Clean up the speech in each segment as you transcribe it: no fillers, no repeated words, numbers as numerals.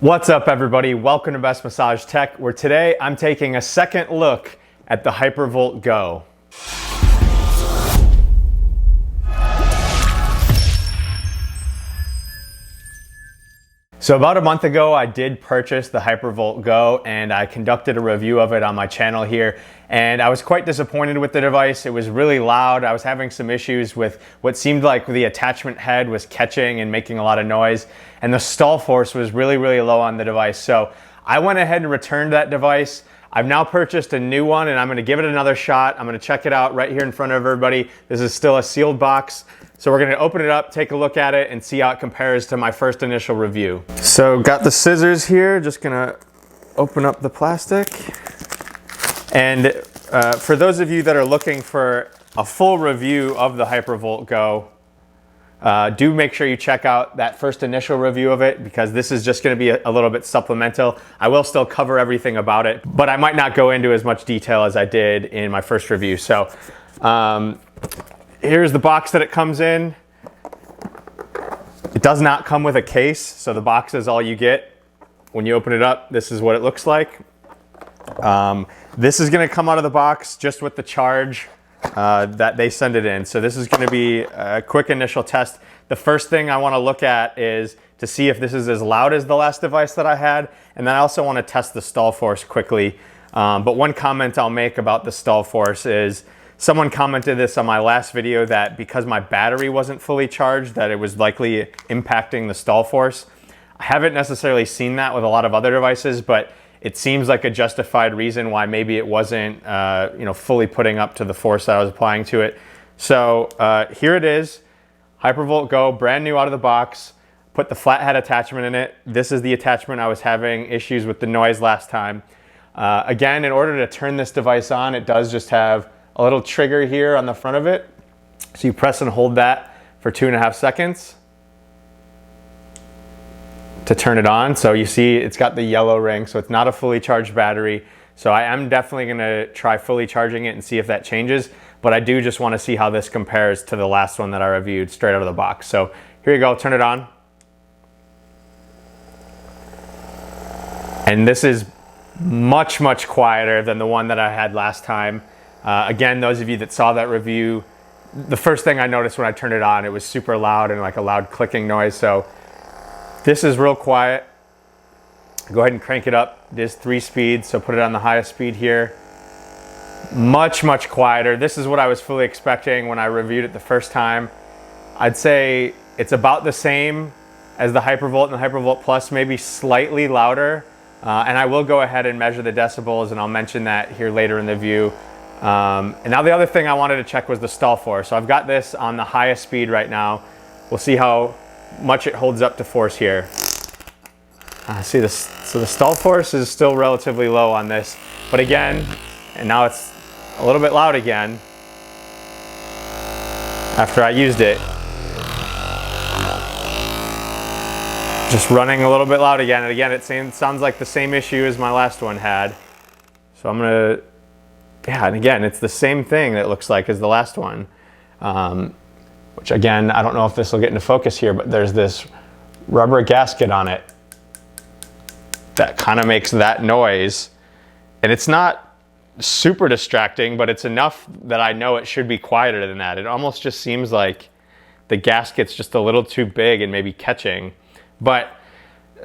What's up, everybody? Welcome to Best Massage Tech, where today I'm taking a second look at the Hypervolt GO. So about a month ago, I did purchase the Hypervolt GO and I conducted a review of it on my channel here. And I was quite disappointed with the device. It was really loud. I was having some issues with what seemed like the attachment head was catching and making a lot of noise. And the stall force was really low on the device. So I went ahead and returned that device. I've now purchased a new one and I'm gonna give it another shot. I'm gonna check it out right here in front of everybody. This is still a sealed box. So we're gonna open it up, take a look at it, and see how it compares to my first initial review. So got the scissors here, just gonna open up the plastic. And for those of you that are looking for a full review of the Hypervolt GO, do make sure you check out that first initial review of it, because this is just gonna be a little bit supplemental. I will still cover everything about it, but I might not go into as much detail as I did in my first review. So here's the box that it comes in. It does not come with a case, so the box is all you get. When you open it up, this is what it looks like. This is gonna come out of the box just with the charge that they send it in. So this is gonna be a quick initial test. The first thing I wanna look at is to see if this is as loud as the last device that I had, and then I also wanna test the stall force quickly. But one comment I'll make about the stall force is, someone commented this on my last video that because my battery wasn't fully charged, that it was likely impacting the stall force. I haven't necessarily seen that with a lot of other devices, but it seems like a justified reason why maybe it wasn't fully putting up to the force that I was applying to it. So here it is, Hypervolt GO, brand new out of the box. Put the flathead attachment in it. This is the attachment I was having issues with the noise last time. Again, in order to turn this device on, it does just have a little trigger here on the front of it. So you press and hold that for 2.5 seconds to turn it on. So you see it's got the yellow ring, so it's not a fully charged battery. So I am definitely gonna try fully charging it and see if that changes, but I do just wanna see how this compares to the last one that I reviewed straight out of the box. So here you go, turn it on. And this is much quieter than the one that I had last time. Again, those of you that saw that review, the first thing I noticed when I turned it on, it was super loud and like a loud clicking noise. So this is real quiet. Go ahead and crank it up. It is 3 speeds, so put it on the highest speed here. Much quieter. This is what I was fully expecting when I reviewed it the first time. I'd say it's about the same as the Hypervolt and the Hypervolt Plus, maybe slightly louder. And I will go ahead and measure the decibels, and I'll mention that here later in the view. And now the other thing I wanted to check was the stall force. So I've got this on the highest speed right now. We'll see how much it holds up to force here. See this, so the stall force is still relatively low on this, but again, and now it's a little bit loud again after I used it. Just running a little bit loud again, and again, it sounds like the same issue as my last one had. So I'm gonna, yeah, and again, it's the same thing that it looks like as the last one. Which again, I don't know if this will get into focus here, but there's this rubber gasket on it that kind of makes that noise. And it's not super distracting, but it's enough that I know it should be quieter than that. It almost just seems like the gasket's just a little too big and maybe catching. But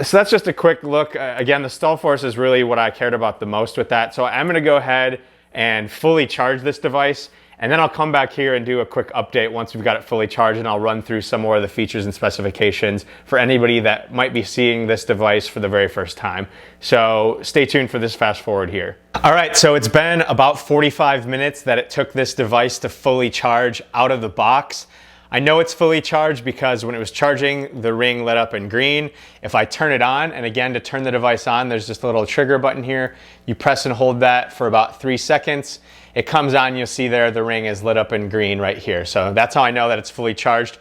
so that's just a quick look. Again, the stall force is really what I cared about the most with that. So I'm gonna go ahead and fully charge this device, and then I'll come back here and do a quick update once we've got it fully charged, and I'll run through some more of the features and specifications for anybody that might be seeing this device for the very first time. So stay tuned for this fast forward here. All right, so it's been about 45 minutes that it took this device to fully charge out of the box. I know it's fully charged because when it was charging, the ring lit up in green. If I turn it on, and again, to turn the device on, there's just a little trigger button here. You press and hold that for about 3 seconds. It comes on, you'll see there, the ring is lit up in green right here. So that's how I know that it's fully charged.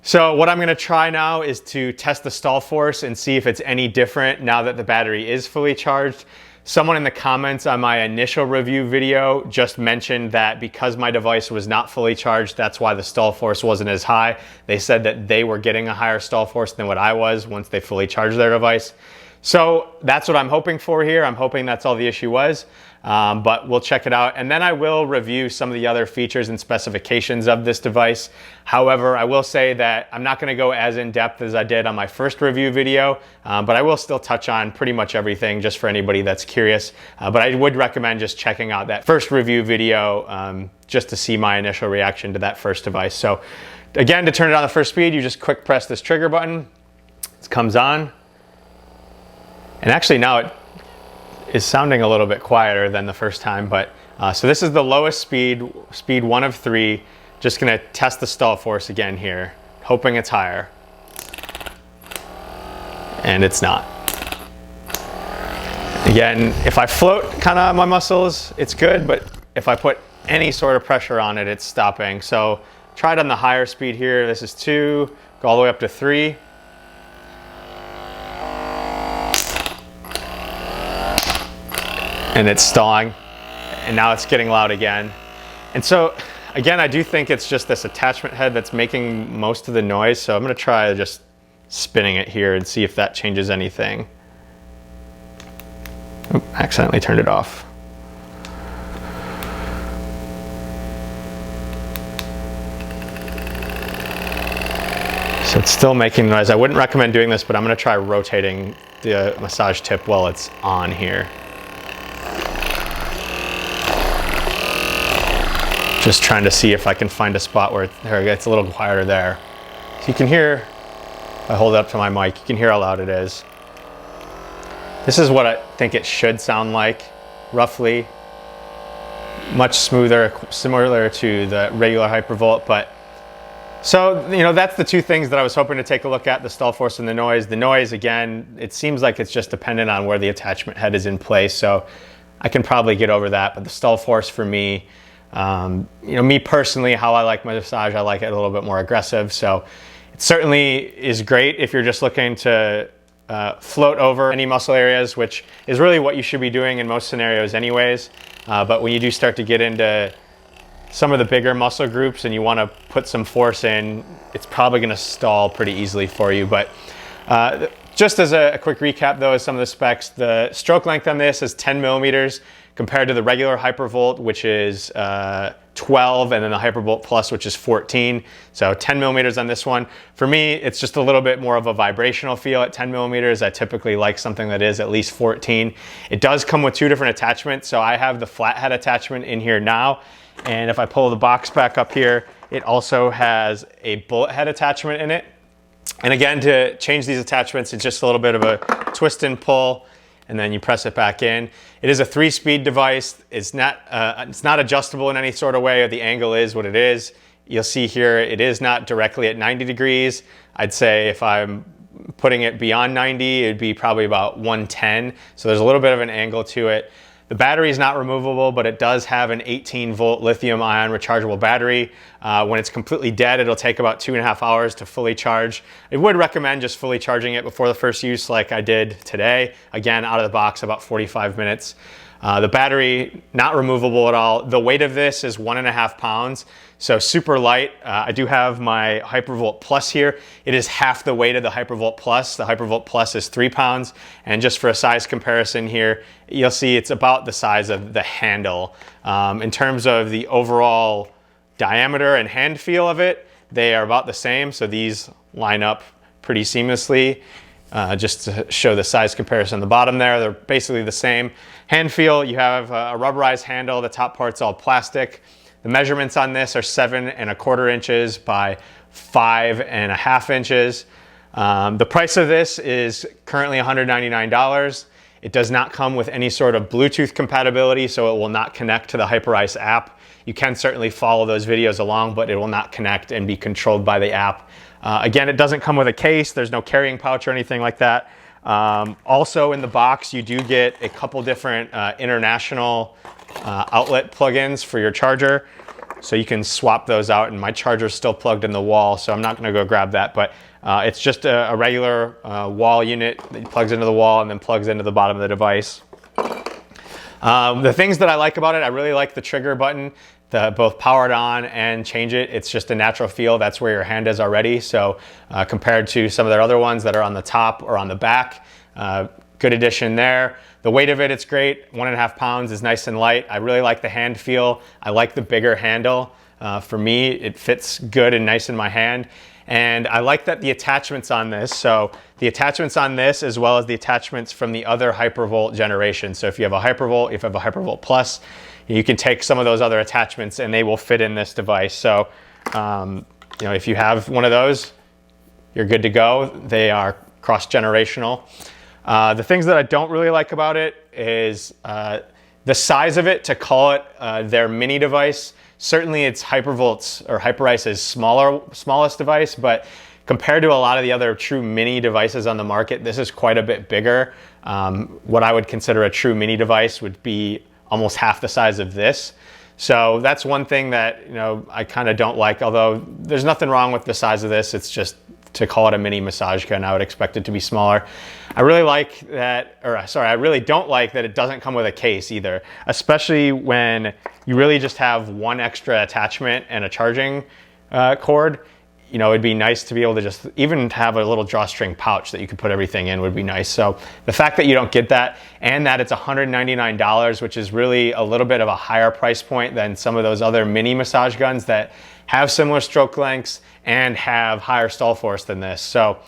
So what I'm gonna try now is to test the stall force and see if it's any different now that the battery is fully charged. Someone in the comments on my initial review video just mentioned that because my device was not fully charged, that's why the stall force wasn't as high. They said that they were getting a higher stall force than what I was once they fully charged their device. So that's what I'm hoping for here. I'm hoping that's all the issue was, but we'll check it out. And then I will review some of the other features and specifications of this device. However, I will say that I'm not gonna go as in depth as I did on my first review video, but I will still touch on pretty much everything just for anybody that's curious. But I would recommend just checking out that first review video just to see my initial reaction to that first device. So again, to turn it on the first speed, you just quick press this trigger button. It comes on. And actually now it is sounding a little bit quieter than the first time, but so this is the lowest speed, speed 1 of 3. Just gonna test the stall force again here, hoping it's higher. And it's not. Again, if I float kind of on my muscles, it's good, but if I put any sort of pressure on it, it's stopping. So try it on the higher speed here. This is 2, go all the way up to 3. And it's stalling, and now it's getting loud again. And so again, I do think it's just this attachment head that's making most of the noise. So I'm gonna try just spinning it here and see if that changes anything. Oop, accidentally turned it off. So it's still making noise. I wouldn't recommend doing this, but I'm gonna try rotating the massage tip while it's on here. Just trying to see if I can find a spot where there it gets a little quieter there. So you can hear, if I hold it up to my mic, you can hear how loud it is. This is what I think it should sound like, roughly. Much smoother, similar to the regular Hypervolt, but so, you know, that's the two things that I was hoping to take a look at, the stall force and the noise. The noise, again, it seems like it's just dependent on where the attachment head is in place, so I can probably get over that, but the stall force for me, you know, me personally, how I like my massage, I like it a little bit more aggressive. So it certainly is great if you're just looking to float over any muscle areas, which is really what you should be doing in most scenarios anyways. But when you do start to get into some of the bigger muscle groups and you want to put some force in, it's probably going to stall pretty easily for you. But just as a quick recap though, some of the specs, the stroke length on this is 10 millimeters. Compared to the regular Hypervolt, which is 12, and then the Hypervolt Plus, which is 14. So 10 millimeters on this one. For me, it's just a little bit more of a vibrational feel at 10 millimeters. I typically like something that is at least 14. It does come with 2 different attachments. So I have the flathead attachment in here now. And if I pull the box back up here, it also has a bullet head attachment in it. And again, to change these attachments, it's just a little bit of a twist and pull, and then you press it back in. It is a 3-speed device. It's not adjustable in any sort of way, or the angle is what it is. You'll see here, it is not directly at 90 degrees. I'd say if I'm putting it beyond 90, it'd be probably about 110. So there's a little bit of an angle to it. The battery is not removable, but it does have an 18-volt lithium-ion rechargeable battery. When it's completely dead, it'll take about 2.5 hours to fully charge. I would recommend just fully charging it before the first use like I did today. Again, out of the box, about 45 minutes. The battery, not removable at all. The weight of this is 1.5 pounds, so super light. I do have my Hypervolt Plus here. It is half the weight of the Hypervolt Plus. The Hypervolt Plus is 3 pounds, and just for a size comparison here, you'll see it's about the size of the handle. In terms of the overall diameter and hand feel of it, they are about the same, so these line up pretty seamlessly. Just to show the size comparison on the bottom there, they're basically the same. Hand feel, you have a rubberized handle, the top part's all plastic. The measurements on this are 7.25 inches by 5.5 inches. The price of this is currently $199. It does not come with any sort of Bluetooth compatibility, so it will not connect to the Hyperice app. You can certainly follow those videos along, but it will not connect and be controlled by the app. Again, it doesn't come with a case. There's no carrying pouch or anything like that. Also in the box, you do get a couple different international outlet plugins for your charger. So you can swap those out, and my charger's still plugged in the wall, so I'm not gonna go grab that, but it's just a regular wall unit that plugs into the wall and then plugs into the bottom of the device. The things that I like about it, I really like the trigger button. Both power it on and change it. It's just a natural feel. That's where your hand is already. So compared to some of their other ones that are on the top or on the back, good addition there. The weight of it, it's great. 1.5 pounds is nice and light. I really like the hand feel. I like the bigger handle. For me, it fits good and nice in my hand. And I like that the attachments on this, so the attachments on this as well as the attachments from the other Hypervolt generation. So if you have a Hypervolt, if you have a Hypervolt Plus, you can take some of those other attachments and they will fit in this device. So, you know, if you have one of those, you're good to go. They are cross-generational. The things that I don't really like about it is the size of it, to call it their mini device. Certainly it's Hypervolt's or Hyperice's smallest device, but compared to a lot of the other true mini devices on the market, this is quite a bit bigger. What I would consider a true mini device would be almost half the size of this. So that's one thing that, you know, I kind of don't like, although there's nothing wrong with the size of this. It's just, to call it a mini massage gun, I would expect it to be smaller. I really like that, or sorry, I really don't like that it doesn't come with a case either, especially when you really just have one extra attachment and a charging cord. You know, it'd be nice to be able to just even have a little drawstring pouch that you could put everything in would be nice. So the fact that you don't get that, and that it's $199, which is really a little bit of a higher price point than some of those other mini massage guns that have similar stroke lengths and have higher stall force than this. So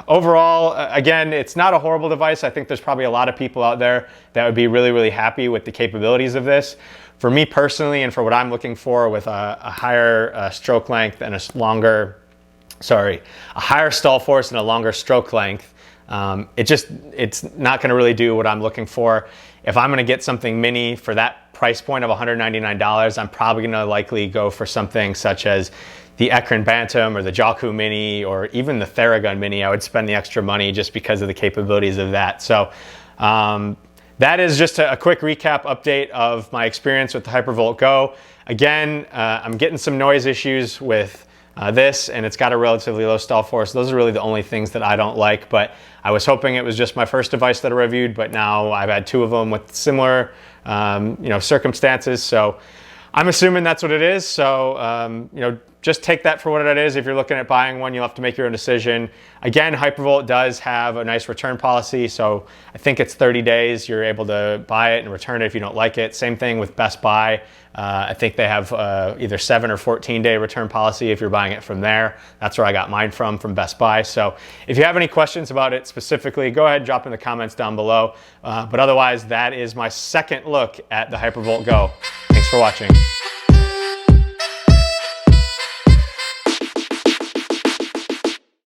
overall, again, it's not a horrible device. I think there's probably a lot of people out there that would be really, really happy with the capabilities of this. For me personally, and for what I'm looking for with a higher stroke length and a higher stall force and a longer stroke length, it's not gonna really do what I'm looking for. If I'm gonna get something mini for that price point of $199, I'm probably gonna likely go for something such as the Ekron Bantam or the Jalku Mini or even the Theragun Mini. I would spend the extra money just because of the capabilities of that. So that is just a quick recap update of my experience with the Hypervolt GO. Again, I'm getting some noise issues with this, and it's got a relatively low stall force. Those are really the only things that I don't like, but I was hoping it was just my first device that I reviewed, but now I've had 2 of them with similar you know, circumstances. So I'm assuming that's what it is. So you know, just take that for what it is. If you're looking at buying one, you'll have to make your own decision. Again, Hypervolt does have a nice return policy. So I think it's 30 days. You're able to buy it and return it if you don't like it. Same thing with Best Buy. I think they have either 7 or 14-day return policy if you're buying it from there. That's where I got mine from Best Buy. So if you have any questions about it specifically, go ahead and drop in the comments down below. But otherwise, that is my second look at the Hypervolt GO. Thanks for watching.